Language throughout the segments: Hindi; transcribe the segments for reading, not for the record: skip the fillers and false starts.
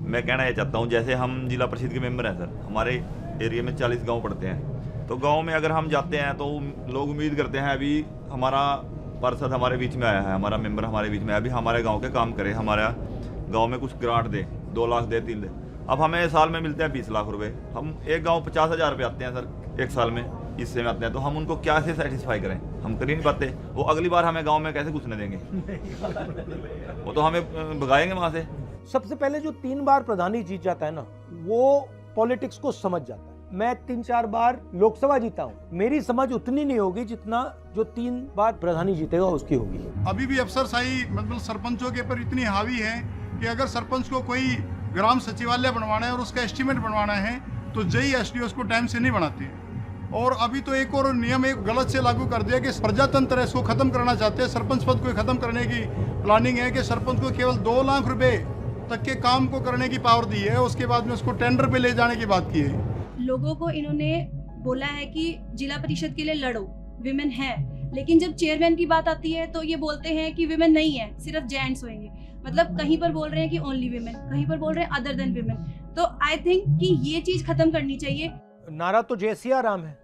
मैं कहना ये चाहता हूँ, जैसे हम जिला परिषद के मेंबर हैं सर, हमारे एरिया में 40 गांव पड़ते हैं, तो गांव में अगर हम जाते हैं तो लोग उम्मीद करते हैं अभी हमारा पार्षद हमारे बीच में आया है, हमारा मेंबर हमारे बीच में अभी हमारे गाँव के काम करे, हमारा गाँव में कुछ ग्रांट दे, 2 लाख दे, 3 दे। अब हमें साल में मिलते हैं 20 लाख रुपए, हम एक गांव 50,000 रुपये आते हैं सर एक साल में, इससे में आते हैं, तो हम उनको क्या से सेटिस्फाई करें, हम कर ही नहीं पाते। वो अगली बार हमें गांव में कैसे घुसने देंगे, वो तो हमें भगाएंगे वहां से। सबसे पहले जो 3 बार प्रधानी जीत जाता है ना, वो पॉलिटिक्स को समझ जाता है। मैं 3-4 बार लोकसभा जीता हूँ, मेरी समझ उतनी नहीं होगी जितना जो 3 बार प्रधानी जीतेगा उसकी होगी। अभी भी अफसरशाही मतलब सरपंचों के ऊपर इतनी हावी है कि अगर सरपंच को कोई ग्राम सचिवालय बनवाना है और उसका एस्टीमेट बनवाना है तो जेई एसडीओ उसको टाइम से नहीं बनाते हैं। और अभी तो एक और नियम एक गलत से लागू कर दिया कि प्रजातंत्र है, इसको खत्म करना चाहते हैं। सरपंच पद को खत्म करने की प्लानिंग है कि सरपंच को केवल 2 लाख रुपए तक के काम को करने की पावर दी है, उसके बाद में उसको टेंडर पे ले जाने की बात की है। लोगों को इन्होंने बोला है कि जिला परिषद के लिए लड़ो, विमेन है, लेकिन जब चेयरमैन की बात आती है तो ये बोलते हैं कि विमेन नहीं है, सिर्फ जेंट्स होंगे। मतलब कहीं पर बोल रहे हैं कि ओनली विमेन, कहीं पर बोल रहे हैं अदर देन विमेन। तो आई थिंक कि ये चीज खत्म करनी चाहिए। नारा तो जय सिया राम है,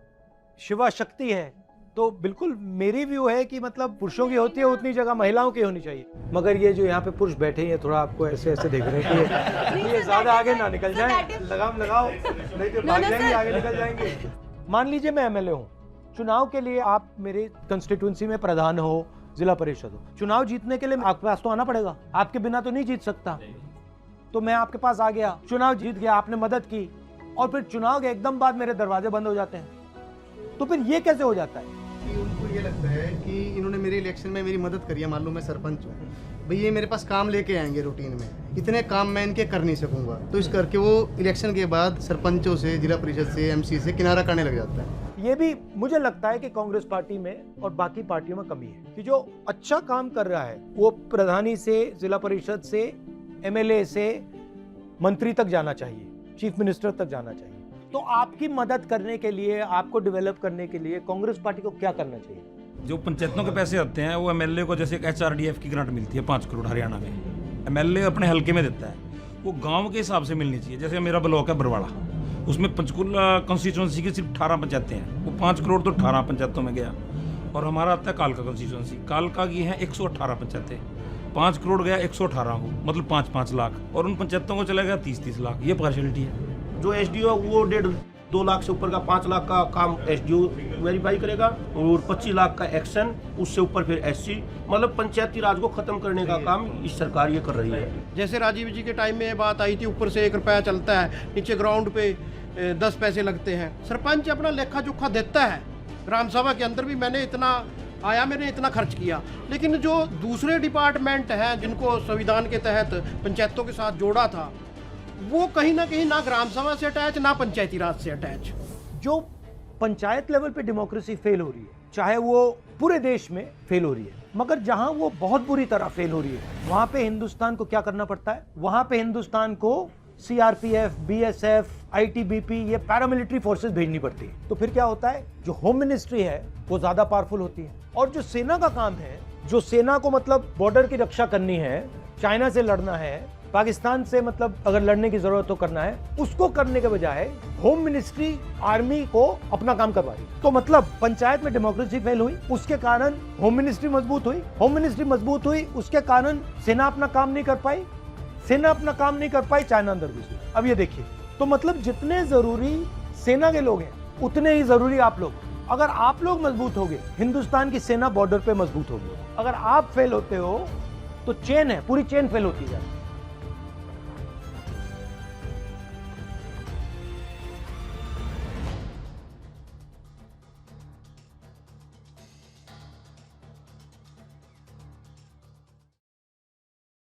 शिवा शक्ति है, तो बिल्कुल मेरी व्यू है कि मतलब पुरुषों की होती है उतनी जगह महिलाओं की होनी चाहिए। मगर ये जो यहाँ पे पुरुष बैठे हैं थोड़ा आपको ऐसे ऐसे देख रहे हैं कि ये ज्यादा आगे ना निकल जाए, लगाम लगाओ नहीं तो भाग जाएंगे, आगे निकल जाएंगे। मान लीजिए मैं एमएलए हूँ, चुनाव के लिए आप मेरे कंस्टिट्यूंसी में प्रधान हो, जिला परिषद हो, चुनाव जीतने के लिए आपके पास तो आना पड़ेगा, आपके बिना तो नहीं जीत सकता। तो मैं आपके पास आ गया, चुनाव जीत गया, आपने मदद की, और फिर चुनाव के एकदम बाद मेरे दरवाजे बंद हो जाते हैं, तो फिर ये कैसे हो जाता है? कि उनको ये लगता है कि इन्होंने मेरे इलेक्शन में मेरी मदद करी है, मान लो मैं सरपंच हूँ, भाई ये मेरे पास काम लेके आएंगे रूटीन में, इतने काम मैं इनके कर नहीं सकूंगा, तो इस करके वो इलेक्शन के बाद सरपंचों से, जिला परिषद से, एमसी से किनारा करने लग जाता है। ये भी मुझे लगता है कि कांग्रेस पार्टी में और बाकी पार्टियों में कमी है कि जो अच्छा काम कर रहा है वो प्रधानी से, जिला परिषद से, एमएलए से मंत्री तक जाना चाहिए, चीफ मिनिस्टर तक जाना चाहिए। तो आपकी मदद करने के लिए, आपको डेवलप करने के लिए कांग्रेस पार्टी को क्या करना चाहिए? जो पंचायतों के पैसे आते हैं वो एमएलए को, जैसे एक एचआरडीएफ की ग्रांट मिलती है 5 करोड़ हरियाणा में, एमएलए अपने हल्के में देता है, वो गांव के हिसाब से मिलनी चाहिए। जैसे मेरा ब्लॉक है बरवाड़ा, उसमें पंचकुला कॉन्स्टिट्यूंसी की सिर्फ 18 पंचायतें हैं, वो 5 करोड़ तो 18 पंचायतों में गया। और हमारा आता है कालका कॉन्स्टिट्यूंसी, कालका की है 118 पंचायतें, 5 करोड़ गया 118 को, मतलब 5-5 लाख, और उन पंचायतों को चला गया 30-30 लाख। ये पार्शलिटी है। जो एसडीओ वो 1.5-2 लाख से ऊपर का 5 लाख का काम एसडीओ वेरीफाई करेगा, और 25 लाख का एक्शन, उससे ऊपर फिर एससी, मतलब पंचायती राज को खत्म करने का काम इस सरकार ये कर रही है। जैसे राजीव जी के टाइम में ये बात आई थी, ऊपर से 1 रुपया चलता है, नीचे ग्राउंड पे 10 पैसे लगते हैं। सरपंच अपना लेखा जोखा देता है, ग्राम सभा के अंदर भी मैंने इतना आया, मैंने इतना खर्च किया, लेकिन जो दूसरे डिपार्टमेंट हैं जिनको संविधान के तहत पंचायतों के साथ जोड़ा था, वो कहीं ना ग्राम सभा से अटैच, ना पंचायती राज से अटैच। जो पंचायत लेवल पे डेमोक्रेसी फेल हो रही है, चाहे वो पूरे देश में फेल हो रही है, मगर जहां वो बहुत बुरी तरह फेल हो रही है, वहां पे हिंदुस्तान को क्या करना पड़ता है? वहां पे हिंदुस्तान को सीआरपीएफ, बीएसएफ, आईटीबीपी, ये पैरामिलिट्री फोर्सेस भेजनी पड़ती है। तो फिर क्या होता है? जो होम मिनिस्ट्री है वो ज्यादा पावरफुल होती है, और जो सेना का काम है, जो सेना को मतलब बॉर्डर की रक्षा करनी है, चाइना से लड़ना है, पाकिस्तान से मतलब अगर लड़ने की जरूरत तो करना है, उसको करने के बजाय होम मिनिस्ट्री आर्मी को अपना काम करवा रही। तो मतलब पंचायत में डेमोक्रेसी फेल हुई, उसके कारण होम मिनिस्ट्री मजबूत हुई, होम मिनिस्ट्री मजबूत हुई, उसके कारण सेना अपना काम नहीं कर पाई, सेना अपना काम नहीं कर पाई, चाइना अंदर घुसी। अब ये देखिए, तो मतलब जितने जरूरी सेना के लोग हैं उतने ही जरूरी आप लोग। अगर आप लोग मजबूत होगे, हिंदुस्तान की सेना बॉर्डर पे मजबूत होगी। अगर आप फेल होते हो तो चेन है, पूरी चेन फेल होती है।